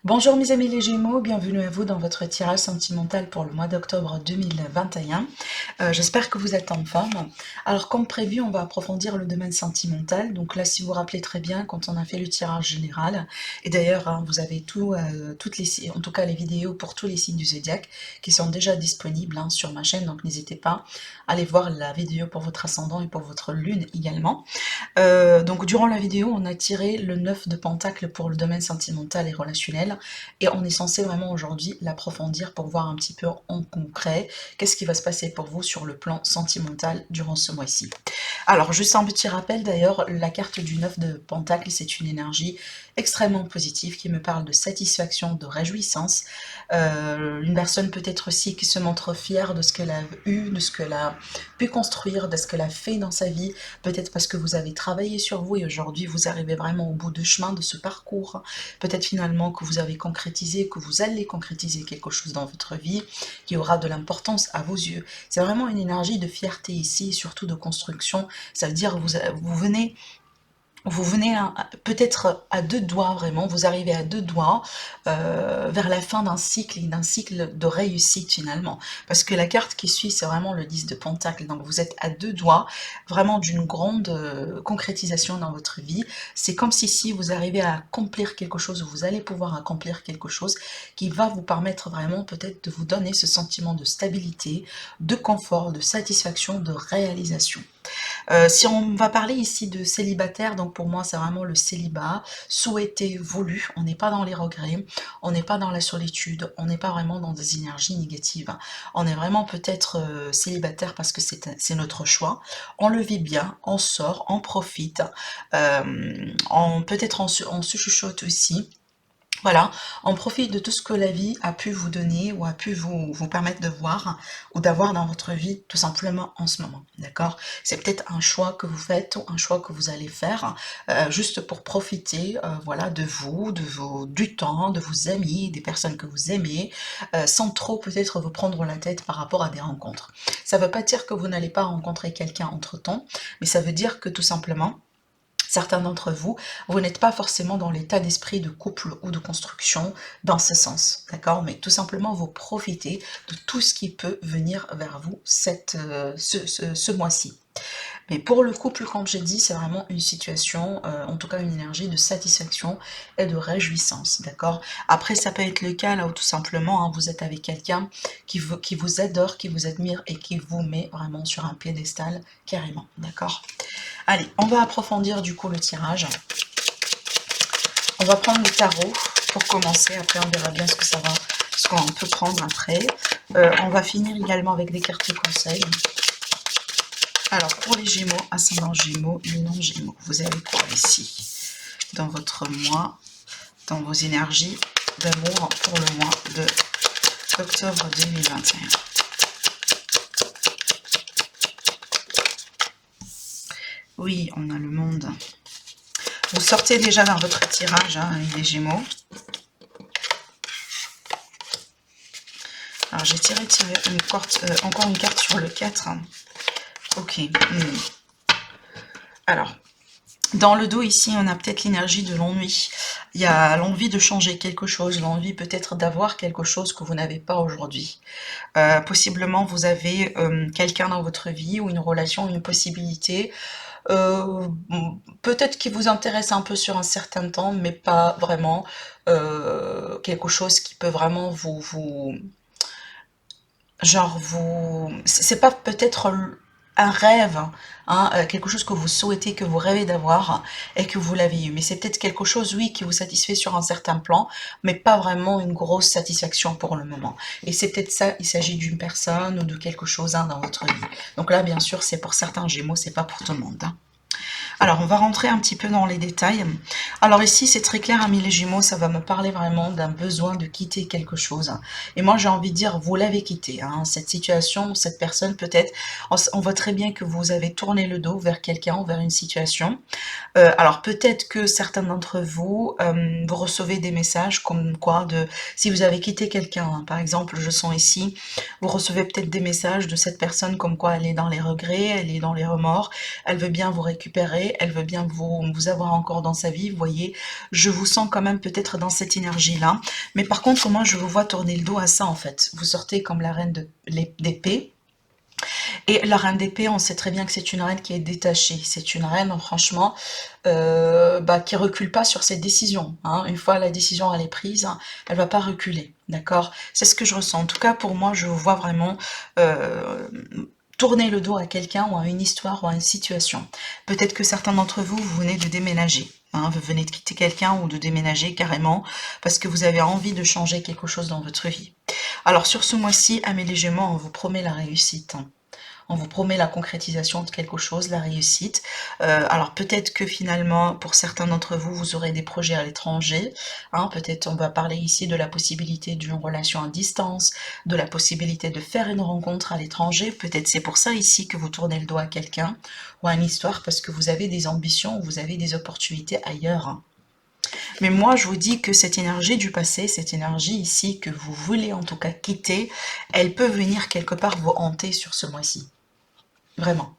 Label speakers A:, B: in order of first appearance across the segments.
A: Bonjour mes amis les Gémeaux, bienvenue à vous dans votre tirage sentimental pour le mois d'octobre 2021. J'espère que vous êtes en forme. Alors comme prévu, on va approfondir le domaine sentimental. Donc là, si vous vous rappelez très bien, quand on a fait le tirage général, et d'ailleurs vous avez toutes les, en tout cas les vidéos pour tous les signes du zodiaque qui sont déjà disponibles sur ma chaîne, donc n'hésitez pas à aller voir la vidéo pour votre ascendant et pour votre lune également. Donc durant la vidéo, on a tiré le 9 de Pentacle pour le domaine sentimental et relationnel, et on est censé vraiment aujourd'hui l'approfondir pour voir un petit peu en concret qu'est-ce qui va se passer pour vous sur le plan sentimental durant ce mois-ci. Alors juste un petit rappel d'ailleurs, la carte du 9 de Pentacle, c'est une énergie extrêmement positive qui me parle de satisfaction, de réjouissance. Une personne peut-être aussi qui se montre fière de ce qu'elle a eu, de ce qu'elle a pu construire, de ce qu'elle a fait dans sa vie, peut-être parce que vous avez travaillé sur vous et aujourd'hui vous arrivez vraiment au bout du chemin de ce parcours, peut-être finalement que vous avez concrétisé, que vous allez concrétiser quelque chose dans votre vie qui aura de l'importance à vos yeux. C'est vraiment une énergie de fierté ici, surtout de construction. Ça veut dire que vous venez peut-être à deux doigts, vraiment, vous arrivez à deux doigts vers la fin d'un cycle de réussite finalement. Parce que la carte qui suit, c'est vraiment le 10 de Pentacle. Donc vous êtes à deux doigts vraiment d'une grande concrétisation dans votre vie. C'est comme si vous arrivez à accomplir quelque chose, ou vous allez pouvoir accomplir quelque chose qui va vous permettre vraiment peut-être de vous donner ce sentiment de stabilité, de confort, de satisfaction, de réalisation. Si on va parler ici de célibataire, donc pour moi c'est vraiment le célibat, souhaité, voulu, on n'est pas dans les regrets, on n'est pas dans la solitude, on n'est pas vraiment dans des énergies négatives. On est vraiment peut-être célibataire parce que c'est notre choix, on le vit bien, on sort, on profite, peut-être on se chuchote aussi. Voilà, on profite de tout ce que la vie a pu vous donner ou a pu vous permettre de voir ou d'avoir dans votre vie tout simplement en ce moment, d'accord? C'est peut-être un choix que vous faites ou un choix que vous allez faire juste pour profiter voilà, de vous, du temps, de vos amis, des personnes que vous aimez, sans trop peut-être vous prendre la tête par rapport à des rencontres. Ça ne veut pas dire que vous n'allez pas rencontrer quelqu'un entre-temps, mais ça veut dire que tout simplement, certains d'entre vous, vous n'êtes pas forcément dans l'état d'esprit de couple ou de construction dans ce sens, d'accord? Mais tout simplement, vous profitez de tout ce qui peut venir vers vous ce mois-ci. Mais pour le couple, comme j'ai dit, c'est vraiment une situation, en tout cas une énergie de satisfaction et de réjouissance, d'accord? Après, ça peut être le cas là où tout simplement, vous êtes avec quelqu'un qui vous adore, qui vous admire et qui vous met vraiment sur un piédestal carrément, d'accord? Allez, on va approfondir du coup le tirage. On va prendre le tarot pour commencer, après on verra bien ce qu'on peut prendre après. On va finir également avec des cartes conseils. Alors, pour les Gémeaux, ascendant Gémeaux, non Gémeaux, vous avez quoi ici dans votre mois, dans vos énergies d'amour pour le mois de octobre 2021? Oui, on a le monde. Vous sortez déjà dans votre tirage, les Gémeaux. Alors, j'ai tiré encore une carte sur le 4. Ok. Alors, dans le dos ici, on a peut-être l'énergie de l'ennui. Il y a l'envie de changer quelque chose, l'envie peut-être d'avoir quelque chose que vous n'avez pas aujourd'hui. Possiblement, vous avez quelqu'un dans votre vie ou une relation, une possibilité. Peut-être qui vous intéresse un peu sur un certain temps, mais pas vraiment quelque chose qui peut vraiment c'est pas peut-être un rêve, quelque chose que vous souhaitez, que vous rêvez d'avoir et que vous l'avez eu. Mais c'est peut-être quelque chose, oui, qui vous satisfait sur un certain plan, mais pas vraiment une grosse satisfaction pour le moment. Et c'est peut-être ça, il s'agit d'une personne ou de quelque chose dans votre vie. Donc là, bien sûr, c'est pour certains Gémeaux, c'est pas pour tout le monde. Alors, on va rentrer un petit peu dans les détails. Alors ici, c'est très clair, amis les Gémeaux, ça va me parler vraiment d'un besoin de quitter quelque chose. Et moi, j'ai envie de dire, vous l'avez quitté. Cette situation, cette personne, peut-être, on voit très bien que vous avez tourné le dos vers quelqu'un, vers une situation. Alors, peut-être que certains d'entre vous, vous recevez des messages comme quoi, si vous avez quitté quelqu'un, par exemple, je sens ici, vous recevez peut-être des messages de cette personne comme quoi elle est dans les regrets, elle est dans les remords, elle veut bien vous récupérer, renouveler, elle veut bien vous avoir encore dans sa vie, vous voyez, je vous sens quand même peut-être dans cette énergie-là, mais par contre, moi, je vous vois tourner le dos à ça, en fait. Vous sortez comme la reine d'épée, et la reine d'épée, on sait très bien que c'est une reine qui est détachée. C'est une reine, franchement, qui recule pas sur ses décisions. Hein. Une fois la décision elle est prise, hein, elle va pas reculer. D'accord? C'est ce que je ressens. En tout cas, pour moi, je vois vraiment euh, tourner le dos à quelqu'un ou à une histoire ou à une situation. Peut-être que certains d'entre vous, vous venez de déménager. Hein, vous venez de quitter quelqu'un ou de déménager carrément parce que vous avez envie de changer quelque chose dans votre vie. Alors sur ce mois-ci, Amélie Gémeaux, on vous promet la réussite. Hein. On vous promet la concrétisation de quelque chose, la réussite. Alors peut-être que finalement, pour certains d'entre vous, vous aurez des projets à l'étranger. Hein, peut-être on va parler ici de la possibilité d'une relation à distance, de la possibilité de faire une rencontre à l'étranger. Peut-être c'est pour ça ici que vous tournez le dos à quelqu'un ou à une histoire parce que vous avez des ambitions ou vous avez des opportunités ailleurs. Hein. Mais moi, je vous dis que cette énergie du passé, cette énergie ici que vous voulez en tout cas quitter, elle peut venir quelque part vous hanter sur ce mois-ci. Vraiment.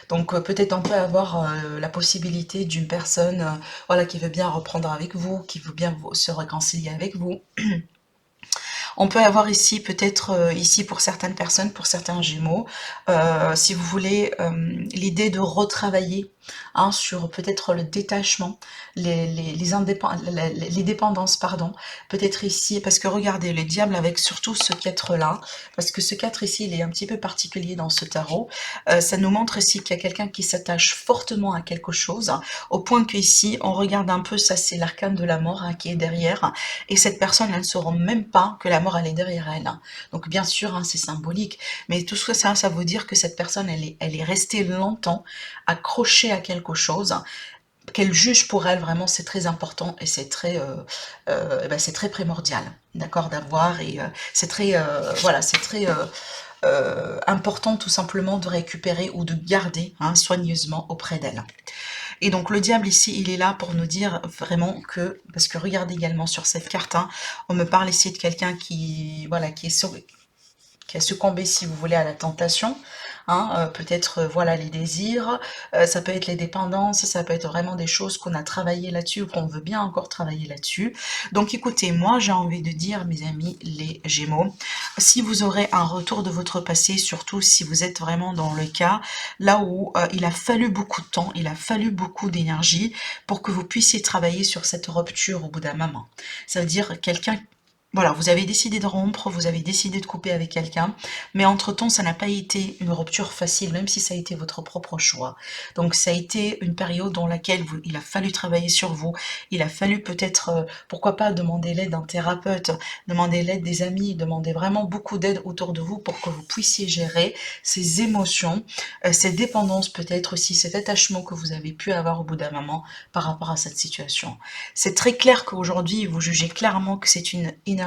A: Donc peut-être on peut avoir la possibilité d'une personne voilà, qui veut bien reprendre avec vous, qui veut bien se réconcilier avec vous. On peut avoir ici, peut-être ici pour certaines personnes, pour certains Gémeaux, si vous voulez, l'idée de retravailler hein, sur peut-être le détachement, les dépendances, pardon. Peut-être ici, parce que regardez, le diable avec surtout ce 4-là, parce que ce 4 ici, il est un petit peu particulier dans ce tarot, ça nous montre ici qu'il y a quelqu'un qui s'attache fortement à quelque chose, hein, au point qu'ici, on regarde un peu, ça c'est l'arcane de la mort hein, qui est derrière, et cette personne, elle ne se rend même pas que la mort, elle est derrière elle. Hein. Donc bien sûr, hein, c'est symbolique, mais tout ça, ça veut dire que cette personne, elle est restée longtemps accrochée à quelque chose, qu'elle juge pour elle, vraiment, c'est très important et c'est très primordial, d'accord, d'avoir, et c'est très, voilà, c'est très important tout simplement de récupérer ou de garder hein, soigneusement auprès d'elle. Et donc le diable ici, il est là pour nous dire vraiment que, parce que regardez également sur cette carte, hein, on me parle ici de quelqu'un qui, voilà, qui a succombé, si vous voulez, à la tentation. Hein, peut-être, voilà, les désirs, ça peut être les dépendances, ça peut être vraiment des choses qu'on a travaillé là-dessus ou qu'on veut bien encore travailler là-dessus. Donc écoutez, moi j'ai envie de dire, mes amis, les Gémeaux, si vous aurez un retour de votre passé, surtout si vous êtes vraiment dans le cas, là où il a fallu beaucoup de temps, il a fallu beaucoup d'énergie pour que vous puissiez travailler sur cette rupture au bout d'un moment. Ça veut dire quelqu'un voilà, vous avez décidé de rompre, vous avez décidé de couper avec quelqu'un, mais entre-temps, ça n'a pas été une rupture facile, même si ça a été votre propre choix. Donc, ça a été une période dans laquelle il a fallu travailler sur vous, il a fallu peut-être, pourquoi pas, demander l'aide d'un thérapeute, demander l'aide des amis, demander vraiment beaucoup d'aide autour de vous pour que vous puissiez gérer ces émotions, ces dépendances peut-être aussi, cet attachement que vous avez pu avoir au bout d'un moment par rapport à cette situation. C'est très clair qu'aujourd'hui, vous jugez clairement que c'est une énergie,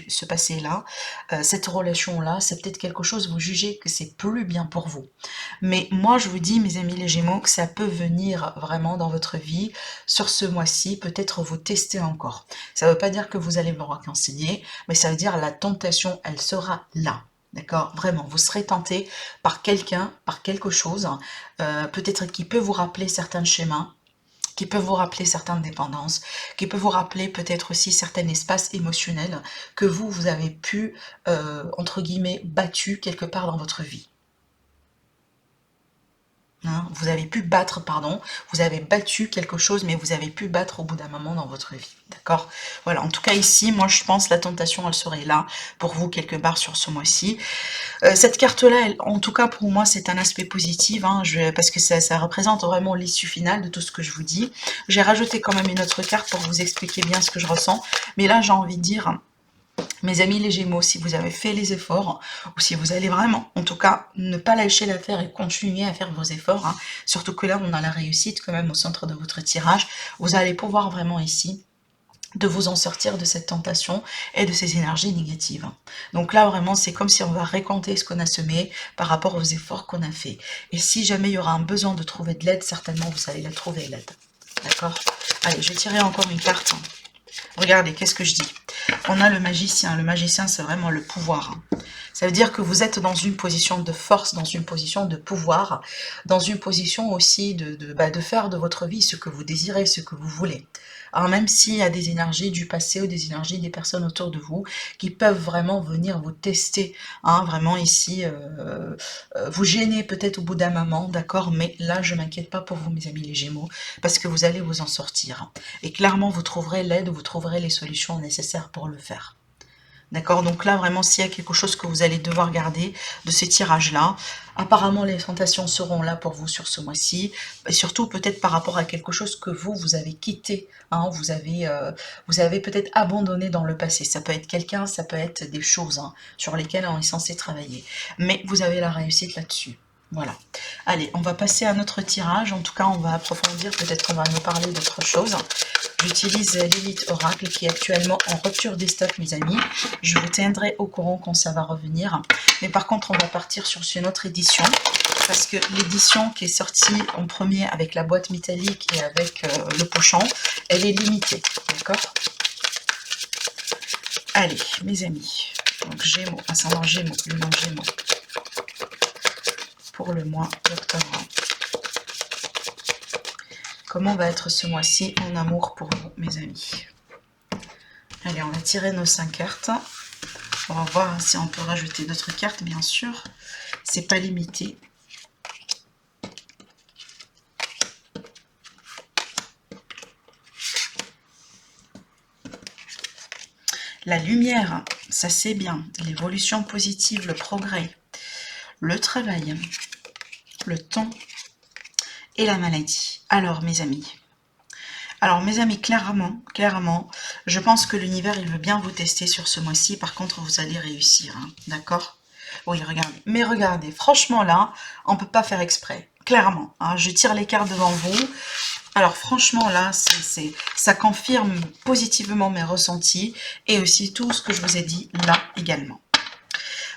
A: ce passé-là, cette relation-là, c'est peut-être quelque chose, vous jugez que c'est plus bien pour vous. Mais moi, je vous dis, mes amis les Gémeaux, que ça peut venir vraiment dans votre vie sur ce mois-ci, peut-être vous tester encore. Ça ne veut pas dire que vous allez vous réconcilier, mais ça veut dire la tentation, elle sera là. D'accord? Vraiment, vous serez tenté par quelqu'un, par quelque chose, peut-être qui peut vous rappeler certains schémas, qui peut vous rappeler certaines dépendances, qui peut vous rappeler peut-être aussi certains espaces émotionnels que vous avez pu, entre guillemets, battu quelque part dans votre vie. Hein, vous avez pu battre, pardon, vous avez battu quelque chose, mais vous avez pu battre au bout d'un moment dans votre vie, d'accord? Voilà, en tout cas ici, moi je pense la tentation, elle serait là pour vous quelque part sur ce mois-ci. Cette carte-là, en tout cas pour moi, c'est un aspect positif, hein, parce que ça représente vraiment l'issue finale de tout ce que je vous dis. J'ai rajouté quand même une autre carte pour vous expliquer bien ce que je ressens, mais là j'ai envie de dire... Mes amis les Gémeaux, si vous avez fait les efforts, ou si vous allez vraiment, en tout cas, ne pas lâcher l'affaire et continuer à faire vos efforts, hein, surtout que là, on a la réussite quand même au centre de votre tirage, vous allez pouvoir vraiment ici de vous en sortir de cette tentation et de ces énergies négatives. Donc là, vraiment, c'est comme si on va récolter ce qu'on a semé par rapport aux efforts qu'on a fait. Et si jamais il y aura un besoin de trouver de l'aide, certainement, vous allez la trouver, l'aide. D'accord? Allez, je vais tirer encore une carte. Regardez, qu'est-ce que je dis? On a le magicien. Le magicien, c'est vraiment le pouvoir. Ça veut dire que vous êtes dans une position de force, dans une position de pouvoir, dans une position aussi de faire de votre vie ce que vous désirez, ce que vous voulez. Alors même s'il y a des énergies du passé ou des énergies des personnes autour de vous qui peuvent vraiment venir vous tester, hein, vraiment ici, vous gêner peut-être au bout d'un moment, d'accord, mais là je m'inquiète pas pour vous mes amis les Gémeaux, parce que vous allez vous en sortir. Et clairement vous trouverez l'aide, vous trouverez les solutions nécessaires pour le faire. D'accord, donc là vraiment s'il y a quelque chose que vous allez devoir garder de ces tirages-là, apparemment les tentations seront là pour vous sur ce mois-ci, et surtout peut-être par rapport à quelque chose que vous avez quitté, hein, vous avez peut-être abandonné dans le passé. Ça peut être quelqu'un, ça peut être des choses hein, sur lesquelles on est censé travailler. Mais vous avez la réussite là-dessus. Voilà. Allez, on va passer à notre tirage. En tout cas, on va approfondir. Peut-être qu'on va nous parler d'autre chose. J'utilise l'Elite Oracle qui est actuellement en rupture des stocks, mes amis. Je vous tiendrai au courant quand ça va revenir. Mais par contre, on va partir sur une autre édition. Parce que l'édition qui est sortie en premier avec la boîte métallique et avec le pochon, elle est limitée. D'accord? Allez, mes amis. Donc Gémeaux, ascendant Gémeaux, le nom Gémeaux. Pour le mois d'octobre. Comment va être ce mois-ci en amour pour vous, mes amis? Allez, on a tiré nos 5 cartes. On va voir si on peut rajouter d'autres cartes, bien sûr. C'est pas limité. La lumière, ça c'est bien. L'évolution positive, le progrès, le travail, le temps et la maladie. Alors, mes amis, clairement, je pense que l'univers, il veut bien vous tester sur ce mois-ci. Par contre, vous allez réussir, hein, d'accord? Oui, regardez. Mais regardez, franchement, là, on ne peut pas faire exprès. Clairement, hein, je tire les cartes devant vous. Alors, franchement, là, ça confirme positivement mes ressentis et aussi tout ce que je vous ai dit là également.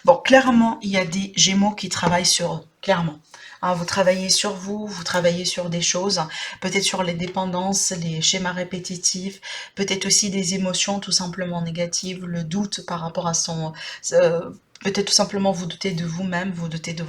A: Bon, clairement, il y a des Gémeaux qui travaillent sur eux, clairement. Hein, vous travaillez sur vous, vous travaillez sur des choses, peut-être sur les dépendances, les schémas répétitifs, peut-être aussi des émotions tout simplement négatives, le doute par rapport à peut-être tout simplement vous doutez de vous-même, vous doutez de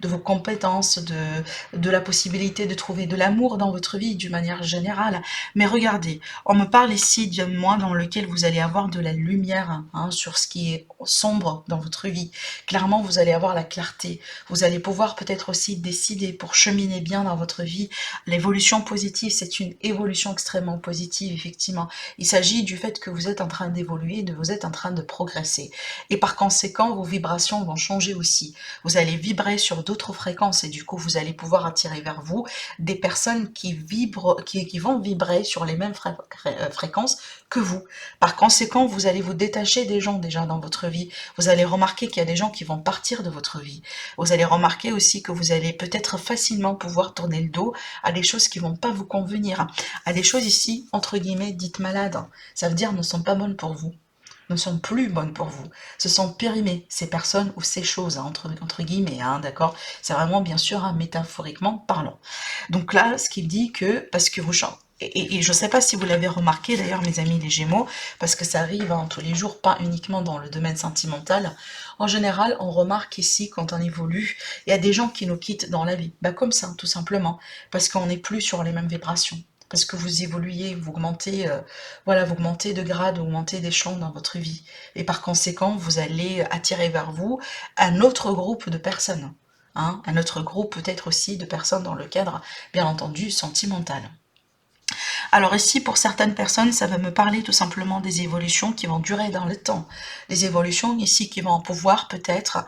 A: vos compétences, de la possibilité de trouver de l'amour dans votre vie d'une manière générale. Mais regardez, on me parle ici d'un mois dans lequel vous allez avoir de la lumière hein, sur ce qui est sombre dans votre vie. Clairement, vous allez avoir la clarté. Vous allez pouvoir peut-être aussi décider pour cheminer bien dans votre vie. L'évolution positive, c'est une évolution extrêmement positive, effectivement. Il s'agit du fait que vous êtes en train d'évoluer, vous êtes en train de progresser. Et par conséquent, vos vibrations vont changer aussi. Vous allez vibrer sur d'autres fréquences et du coup, vous allez pouvoir attirer vers vous des personnes qui vibrent, qui vont vibrer sur les mêmes fréquences que vous. Par conséquent, vous allez vous détacher des gens déjà dans votre vie. Vous allez remarquer qu'il y a des gens qui vont partir de votre vie. Vous allez remarquer aussi que vous allez peut-être facilement pouvoir tourner le dos à des choses qui vont pas vous convenir, à des choses ici, entre guillemets, dites malades. Ça veut dire ne sont pas bonnes pour vous, ne sont plus bonnes pour vous. Se sont périmées, ces personnes ou ces choses, hein, entre guillemets, hein, d'accord? C'est vraiment, bien sûr, hein, métaphoriquement parlant. Donc là, ce qui dit que, parce que vous chantez, et je ne sais pas si vous l'avez remarqué d'ailleurs mes amis les Gémeaux, parce que ça arrive hein, tous les jours, pas uniquement dans le domaine sentimental. En général, on remarque ici quand on évolue, il y a des gens qui nous quittent dans la vie. Bah, comme ça, tout simplement, parce qu'on n'est plus sur les mêmes vibrations. Parce que vous évoluez, vous augmentez, voilà, vous augmentez de grade, vous augmentez d'échelon dans votre vie. Et par conséquent, vous allez attirer vers vous un autre groupe de personnes. Hein, un autre groupe peut-être aussi de personnes dans le cadre, bien entendu, sentimental. Alors ici, pour certaines personnes, ça va me parler tout simplement des évolutions qui vont durer dans le temps. Des évolutions ici qui vont pouvoir peut-être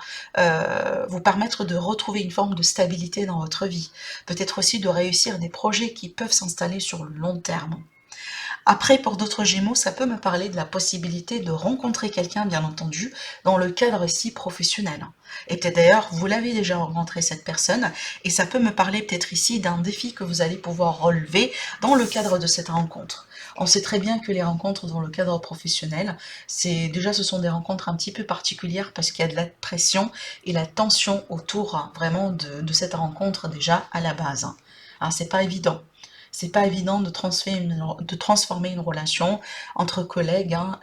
A: vous permettre de retrouver une forme de stabilité dans votre vie. Peut-être aussi de réussir des projets qui peuvent s'installer sur le long terme. Après, pour d'autres Gémeaux, ça peut me parler de la possibilité de rencontrer quelqu'un, bien entendu, dans le cadre ici professionnel. Et peut-être d'ailleurs, vous l'avez déjà rencontré cette personne, et ça peut me parler peut-être ici d'un défi que vous allez pouvoir relever dans le cadre de cette rencontre. On sait très bien que les rencontres dans le cadre professionnel, ce sont des rencontres un petit peu particulières parce qu'il y a de la pression et la tension autour vraiment de cette rencontre déjà à la base. Hein, c'est pas évident. C'est pas évident de transformer une relation entre collègues, hein,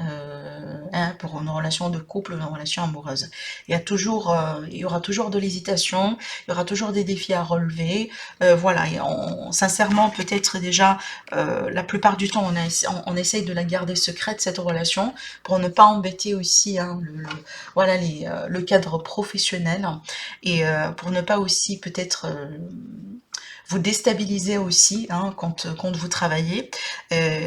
A: hein, pour une relation de couple, une relation amoureuse. Il y aura toujours de l'hésitation, il y aura toujours des défis à relever. Voilà, et sincèrement, peut-être déjà, la plupart du temps, on essaye de la garder secrète, cette relation, pour ne pas embêter aussi hein, voilà, le cadre professionnel, et pour ne pas aussi peut-être vous déstabiliser aussi hein, quand vous travaillez.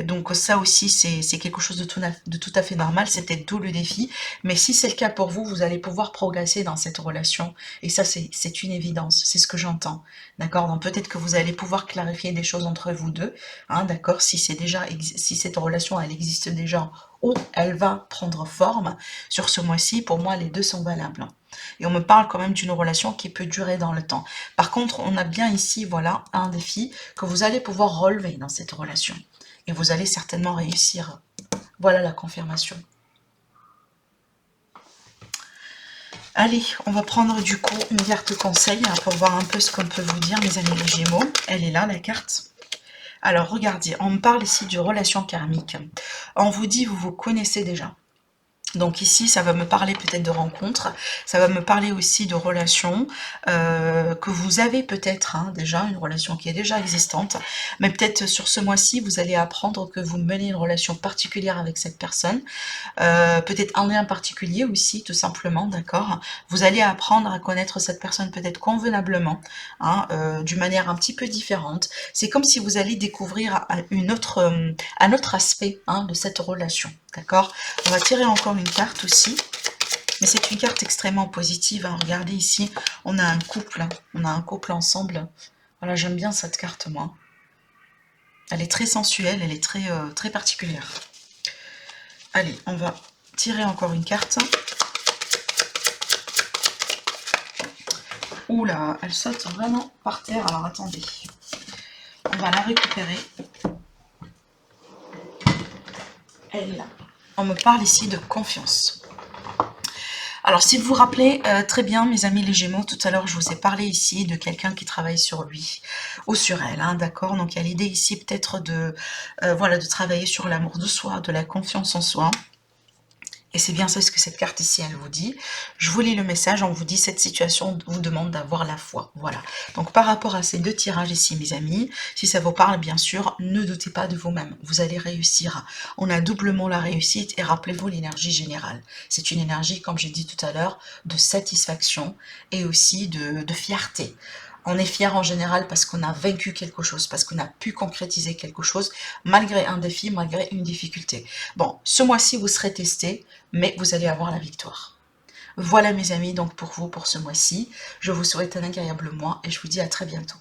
A: Donc ça aussi, c'est quelque chose de tout à fait normal, c'était d'où le défi. Mais si c'est le cas pour vous, vous allez pouvoir progresser dans cette relation. Et ça, c'est une évidence, c'est ce que j'entends. D'accord. Donc peut-être que vous allez pouvoir clarifier des choses entre vous deux. Hein, d'accord. Si cette relation, elle existe déjà ou elle va prendre forme sur ce mois-ci, pour moi, les deux sont valables. Et on me parle quand même d'une relation qui peut durer dans le temps. Par contre, on a bien ici, voilà, un défi que vous allez pouvoir relever dans cette relation. Et vous allez certainement réussir. Voilà la confirmation. Allez, on va prendre du coup une carte conseil hein, pour voir un peu ce qu'on peut vous dire, mes amis les Gémeaux. Elle est là, la carte. Alors, regardez, on me parle ici de relation karmique. On vous dit, vous vous connaissez déjà. Donc ici, ça va me parler peut-être de rencontres, ça va me parler aussi de relations que vous avez peut-être hein, déjà, une relation qui est déjà existante, mais peut-être sur ce mois-ci, vous allez apprendre que vous menez une relation particulière avec cette personne, peut-être un lien particulier aussi, tout simplement, d'accord. Vous allez apprendre à connaître cette personne peut-être convenablement, hein, d'une manière un petit peu différente. C'est comme si vous allez découvrir un autre aspect hein, de cette relation, d'accord. On va tirer encore une carte aussi. Mais c'est une carte extrêmement positive. Hein. Regardez ici, on a un couple. Hein. On a un couple ensemble. Voilà, j'aime bien cette carte, moi. Elle est très sensuelle, elle est très particulière. Allez, on va tirer encore une carte. Oula, elle saute vraiment par terre. Alors, attendez. On va la récupérer. Elle est là. On me parle ici de confiance. Alors, si vous vous rappelez très bien, mes amis les Gémeaux, tout à l'heure, je vous ai parlé ici de quelqu'un qui travaille sur lui ou sur elle, hein, d'accord. Donc, il y a l'idée ici peut-être voilà, de travailler sur l'amour de soi, de la confiance en soi. Et c'est bien ça ce que cette carte ici, elle vous dit. Je vous lis le message, on vous dit cette situation vous demande d'avoir la foi. Voilà. Donc par rapport à ces deux tirages ici, mes amis, si ça vous parle, bien sûr, ne doutez pas de vous-même. Vous allez réussir. On a doublement la réussite et rappelez-vous l'énergie générale. C'est une énergie, comme j'ai dit tout à l'heure, de satisfaction et aussi de fierté. On est fier en général parce qu'on a vaincu quelque chose, parce qu'on a pu concrétiser quelque chose, malgré un défi, malgré une difficulté. Bon, ce mois-ci, vous serez testé, mais vous allez avoir la victoire. Voilà mes amis, donc pour vous, pour ce mois-ci. Je vous souhaite un agréable mois et je vous dis à très bientôt.